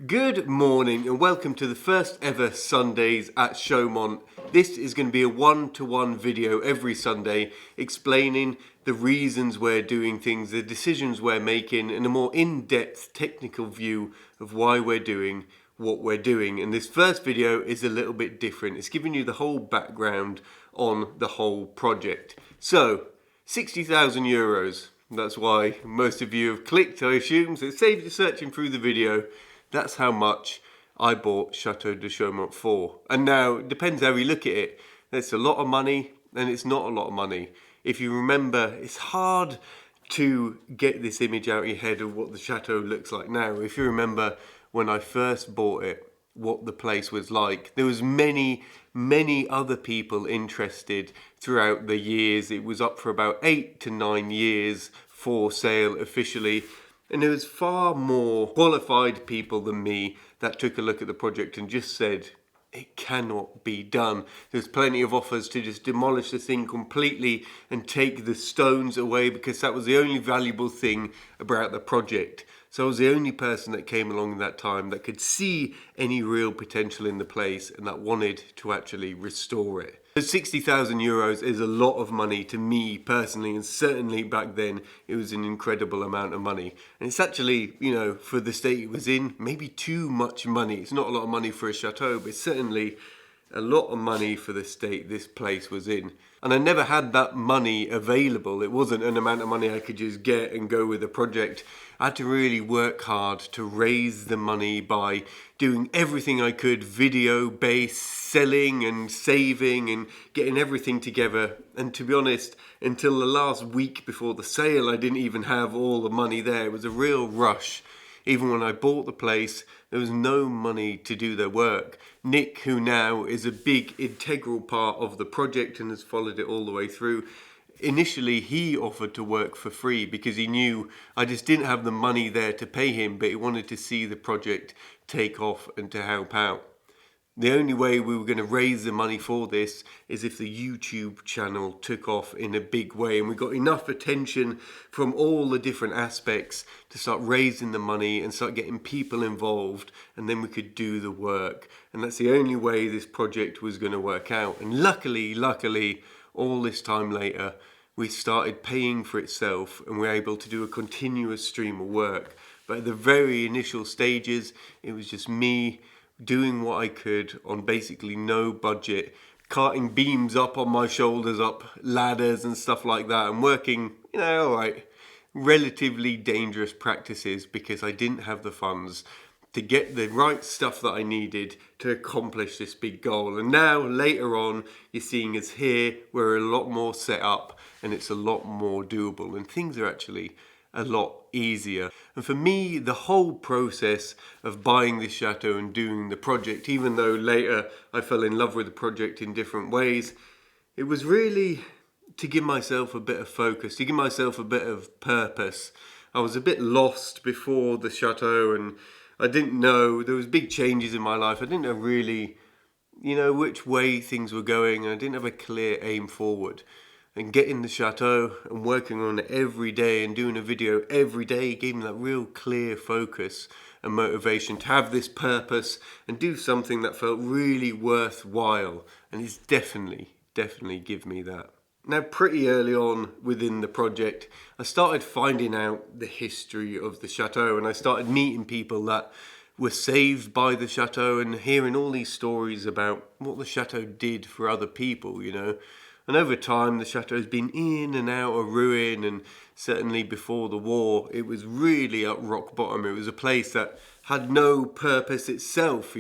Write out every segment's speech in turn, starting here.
Good morning and welcome to the first ever Sundays at Chaumont. This is going to be a one-to-one video every Sunday explaining the reasons we're doing things, the decisions we're making, and a more in-depth technical view of why we're doing what we're doing. And this first video is a little bit different. It's giving you the whole background on the whole project. So, 60,000 euros. That's why most of you have clicked, I assume, so it saves you searching through the video. That's how much I bought Chateau de Chaumont for. And now, it depends how you look at it. It's a lot of money and it's not a lot of money. If you remember, it's hard to get this image out of your head of what the chateau looks like now. If you remember when I first bought it, what the place was like. There was many other people interested throughout the years. It was up for about 8 to 9 years for sale officially. And there was far more qualified people than me that took a look at the project and just said, it cannot be done. There's plenty of offers to just demolish the thing completely and take the stones away because that was the only valuable thing about the project. So I was the only person that came along at that time that could see any real potential in the place and that wanted to actually restore it. So 60,000 euros is a lot of money to me personally, and certainly back then it was an incredible amount of money. And it's actually, for the state it was in, maybe too much money. It's not a lot of money for a chateau, but it's certainly a lot of money for the state this place was in. And I never had that money available. It wasn't an amount of money I could just get and go with the project. I had to really work hard to raise the money by doing everything I could, video-based, selling and saving and getting everything together. And to be honest, until the last week before the sale, I didn't even have all the money there. It was a real rush. Even when I bought the place, there was no money to do their work. Nick, who now is a big integral part of the project and has followed it all the way through, initially he offered to work for free because he knew I just didn't have the money there to pay him, but he wanted to see the project take off and to help out. The only way we were going to raise the money for this is if the YouTube channel took off in a big way and we got enough attention from all the different aspects to start raising the money and start getting people involved, and then we could do the work. And that's the only way this project was going to work out. And luckily, all this time later, we started paying for itself and we were able to do a continuous stream of work. But at the very initial stages, it was just me doing what I could on basically no budget, carting beams up on my shoulders, up ladders and stuff like that, and working, relatively dangerous practices because I didn't have the funds to get the right stuff that I needed to accomplish this big goal. And now, later on, you're seeing us here, we're a lot more set up and it's a lot more doable and things are actually a lot easier. And for me, the whole process of buying this chateau and doing the project, even though later I fell in love with the project in different ways, it was really to give myself a bit of focus, to give myself a bit of purpose. I was a bit lost before the chateau and I didn't know, there was big changes in my life. I didn't know really, which way things were going, and I didn't have a clear aim forward. And getting the chateau and working on it every day and doing a video every day gave me that real clear focus and motivation to have this purpose and do something that felt really worthwhile. And it's definitely give me that. Now, pretty early on within the project, I started finding out the history of the chateau and I started meeting people that were saved by the chateau and hearing all these stories about what the chateau did for other people, And over time, the chateau's been in and out of ruin, and certainly before the war, it was really at rock bottom. It was a place that had no purpose itself,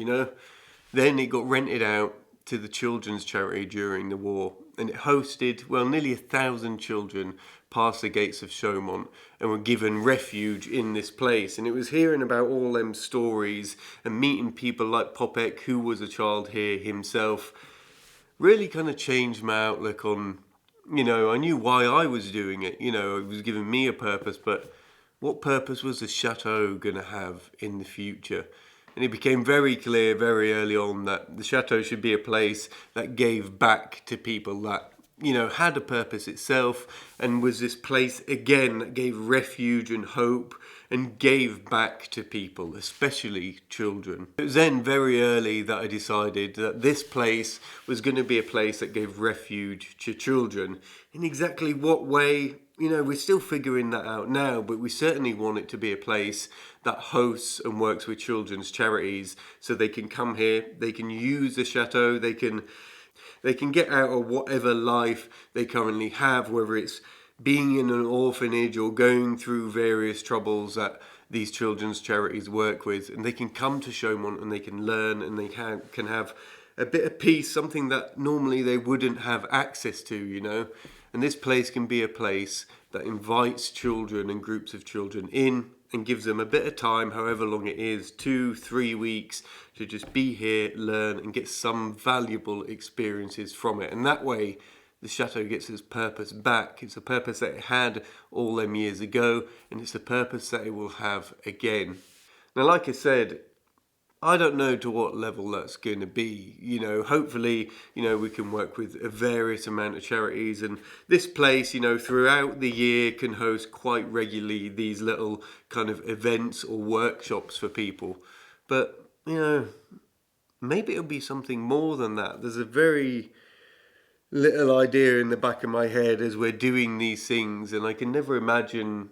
Then it got rented out to the children's charity during the war, and it hosted, nearly 1,000 children past the gates of Chaumont and were given refuge in this place. And it was hearing about all them stories and meeting people like Popek, who was a child here himself, really kind of changed my outlook on, I knew why I was doing it. It was giving me a purpose, but what purpose was the chateau going to have in the future? And it became very clear very early on that the chateau should be a place that gave back to people that had a purpose itself and was this place again that gave refuge and hope and gave back to people, especially children. It was then very early that I decided that this place was going to be a place that gave refuge to children. In exactly what way, we're still figuring that out now, but we certainly want it to be a place that hosts and works with children's charities so they can come here, they can use the chateau, they can get out of whatever life they currently have, whether it's being in an orphanage or going through various troubles that these children's charities work with, and they can come to Chaumont and they can learn and they can have a bit of peace, something that normally they wouldn't have access to, And this place can be a place that invites children and groups of children in and gives them a bit of time, however long it is, 2-3 weeks, to just be here, learn and get some valuable experiences from it. And that way the chateau gets its purpose back. It's a purpose that it had all them years ago, and it's a purpose that it will have again. Now, like I said, I don't know to what level that's going to be. Hopefully, we can work with a various amount of charities, and this place, throughout the year can host quite regularly these little kind of events or workshops for people. But, maybe it'll be something more than that. There's a very little idea in the back of my head as we're doing these things, and I can never imagine,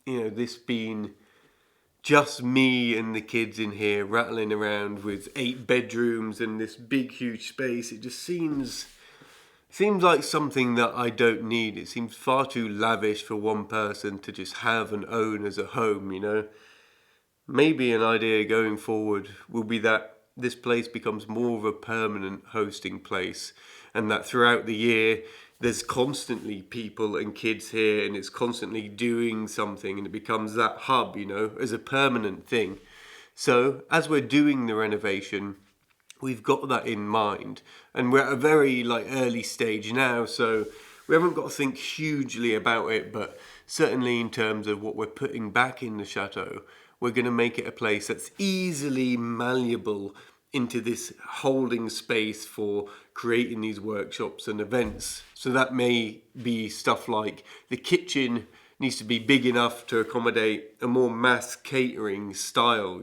this being just me and the kids in here rattling around with 8 bedrooms and this big huge space. It just seems like something that I don't need. It seems far too lavish for one person to just have and own as a home, Maybe an idea going forward will be that this place becomes more of a permanent hosting place, and that throughout the year there's constantly people and kids here and it's constantly doing something, and it becomes that hub, as a permanent thing. So as we're doing the renovation, we've got that in mind, and we're at a very early stage now, so we haven't got to think hugely about it, but certainly in terms of what we're putting back in the chateau, we're going to make it a place that's easily malleable into this holding space for creating these workshops and events. So that may be stuff like the kitchen needs to be big enough to accommodate a more mass catering style,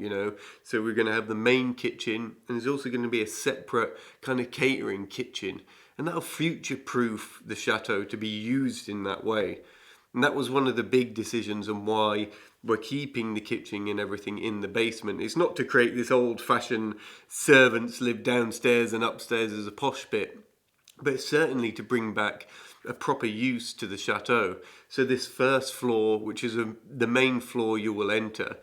So we're going to have the main kitchen, and there's also going to be a separate kind of catering kitchen, and that'll future-proof the chateau to be used in that way. And that was one of the big decisions on why we're keeping the kitchen and everything in the basement. It's not to create this old-fashioned servants live downstairs and upstairs as a posh bit, but it's certainly to bring back a proper use to the chateau. So this first floor, which is the main floor you will enter,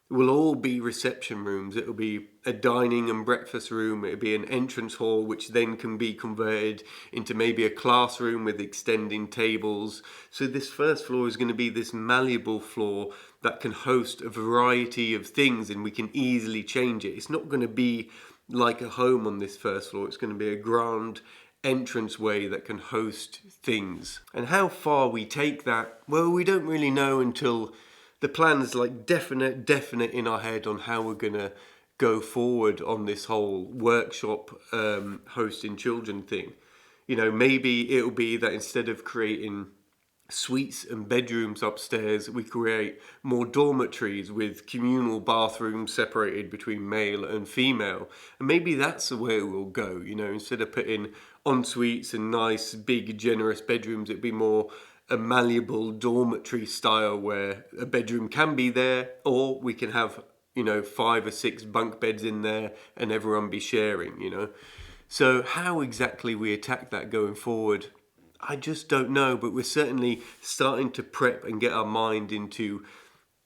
will all be reception rooms. It'll be a dining and breakfast room. It'll be an entrance hall, which then can be converted into maybe a classroom with extending tables. So this first floor is going to be this malleable floor that can host a variety of things, and we can easily change it. It's not going to be like a home on this first floor. It's going to be a grand entranceway that can host things. And how far we take that, well, we don't really know until the plan's definite in our head on how we're gonna go forward on this whole workshop hosting children thing. Maybe it'll be that instead of creating suites and bedrooms upstairs, we create more dormitories with communal bathrooms separated between male and female. And maybe that's the way it will go, instead of putting en suites and nice big generous bedrooms, it'd be more a malleable dormitory style where a bedroom can be there, or we can have 5 or 6 bunk beds in there and everyone be sharing. So how exactly we attack that going forward, I just don't know, but we're certainly starting to prep and get our mind into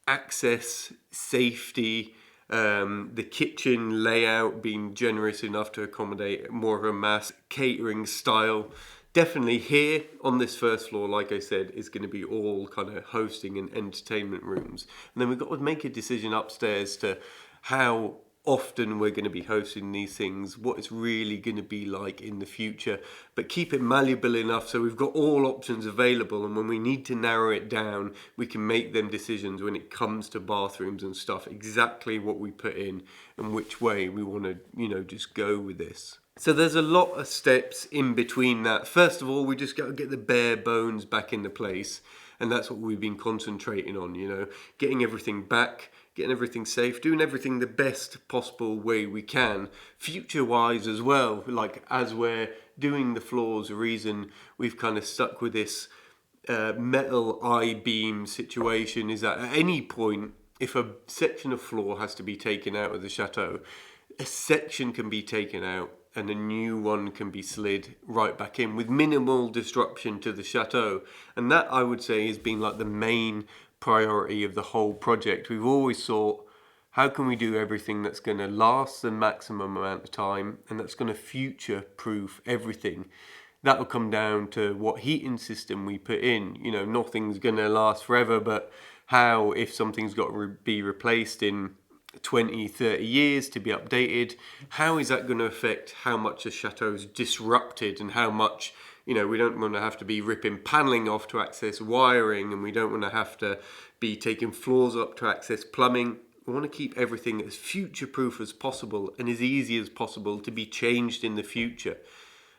access, safety, the kitchen layout being generous enough to accommodate more of a mass catering style. Definitely here on this first floor, like I said, is going to be all kind of hosting and entertainment rooms. And then we've got to make a decision upstairs to how often we're going to be hosting these things, what it's really going to be like in the future, but keep it malleable enough so we've got all options available, and when we need to narrow it down, we can make them decisions when it comes to bathrooms and stuff, exactly what we put in and which way we want to, just go with this. So there's a lot of steps in between that. First of all, we just got to get the bare bones back into place, and that's what we've been concentrating on, getting everything back, getting everything safe, doing everything the best possible way we can, future-wise as well. Like, as we're doing the floors, the reason we've kind of stuck with this metal I-beam situation is that at any point, if a section of floor has to be taken out of the chateau, a section can be taken out and a new one can be slid right back in with minimal disruption to the chateau. And that, I would say, has been like the main priority of the whole project. We've always thought, how can we do everything that's going to last the maximum amount of time and that's going to future-proof everything? That'll come down to what heating system we put in. Nothing's going to last forever, but how, if something's got to be replaced in 20, 30 years to be updated, how is that going to affect how much a chateau is disrupted and how much, we don't want to have to be ripping paneling off to access wiring, and we don't want to have to be taking floors up to access plumbing. We want to keep everything as future-proof as possible and as easy as possible to be changed in the future.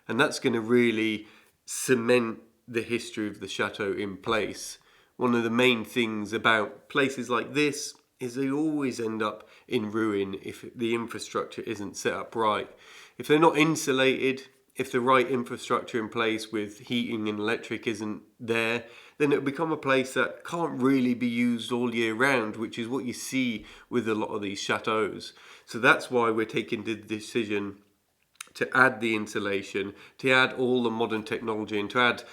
And that's going to really cement the history of the chateau in place. One of the main things about places like this is they always end up in ruin if the infrastructure isn't set up right. If they're not insulated, if the right infrastructure in place with heating and electric isn't there, then it'll become a place that can't really be used all year round, which is what you see with a lot of these chateaus. So that's why we're taking the decision to add the insulation, to add all the modern technology, and to add,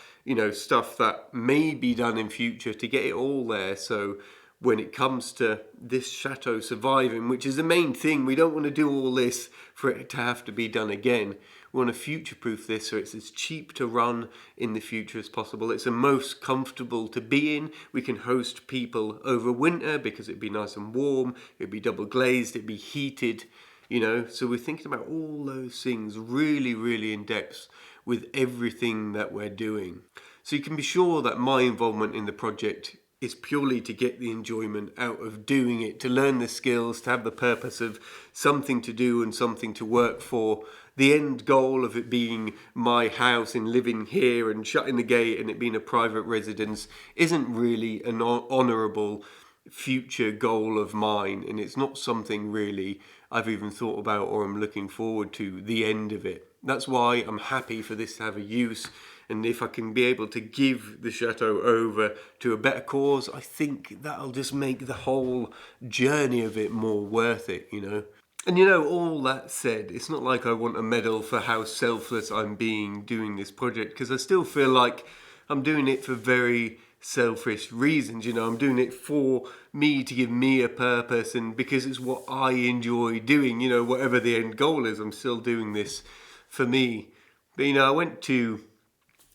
stuff that may be done in future to get it all there. So when it comes to this chateau surviving, which is the main thing, we don't want to do all this for it to have to be done again. We want to future-proof this so it's as cheap to run in the future as possible. It's the most comfortable to be in. We can host people over winter because it'd be nice and warm, it'd be double glazed, it'd be heated, So we're thinking about all those things really, really in depth with everything that we're doing. So you can be sure that my involvement in the project is purely to get the enjoyment out of doing it, to learn the skills, to have the purpose of something to do and something to work for. The end goal of it being my house and living here and shutting the gate and it being a private residence isn't really an honourable future goal of mine, and it's not something really I've even thought about or I'm looking forward to the end of it. That's why I'm happy for this to have a use, and if I can be able to give the chateau over to a better cause, I think that'll just make the whole journey of it more worth it, And all that said, it's not like I want a medal for how selfless I'm being doing this project, because I still feel like I'm doing it for very selfish reasons. I'm doing it for me, to give me a purpose, and because it's what I enjoy doing, whatever the end goal is, I'm still doing this for me. But I went to,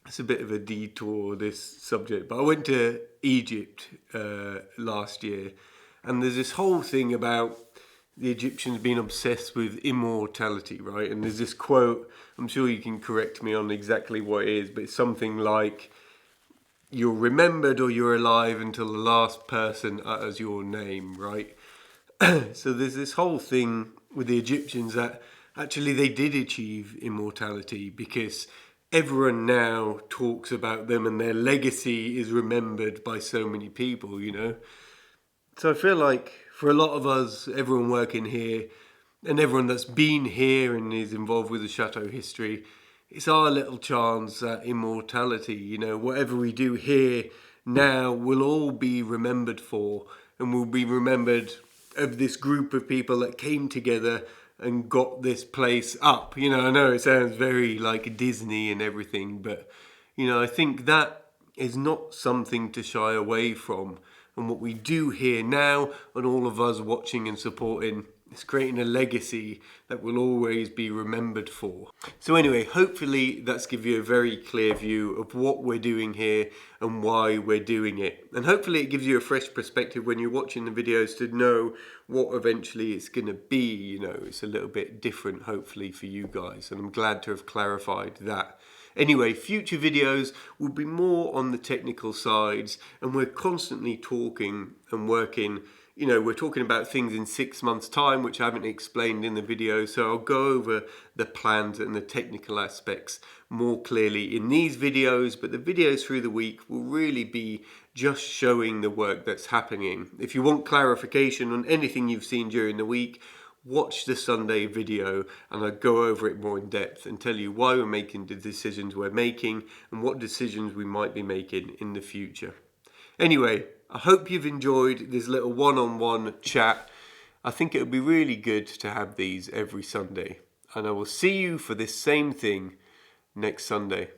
it's a bit of a detour, this subject, but I went to Egypt last year, and there's this whole thing about the Egyptians being obsessed with immortality, right? And there's this quote, I'm sure you can correct me on exactly what it is, but it's something like, you're remembered or you're alive until the last person utters your name, right? So there's this whole thing with the Egyptians that actually they did achieve immortality, because everyone now talks about them and their legacy is remembered by so many people, So I feel like for a lot of us, everyone working here and everyone that's been here and is involved with the chateau history, it's our little chance at immortality. Whatever we do here now will all be remembered for, and will be remembered of this group of people that came together and got this place up. I know it sounds very like Disney and everything, but I think that is not something to shy away from. and what we do here now, and all of us watching and supporting. It's creating a legacy that will always be remembered for. So anyway, hopefully that's give you a very clear view of what we're doing here and why we're doing it. And hopefully it gives you a fresh perspective when you're watching the videos to know what eventually it's going to be. You know, it's a little bit different hopefully for you guys, and I'm glad to have clarified that. Anyway, future videos will be more on the technical sides, and we're constantly talking and working. You know, we're talking about things in 6 months' time, which I haven't explained in the video, so I'll go over the plans and the technical aspects more clearly in these videos, but the videos through the week will really be just showing the work that's happening. If you want clarification on anything you've seen during the week, watch the Sunday video and I'll go over it more in depth and tell you why we're making the decisions we're making and what decisions we might be making in the future. Anyway, I hope you've enjoyed this little one-on-one chat. I think it would be really good to have these every Sunday. And I will see you for this same thing next Sunday.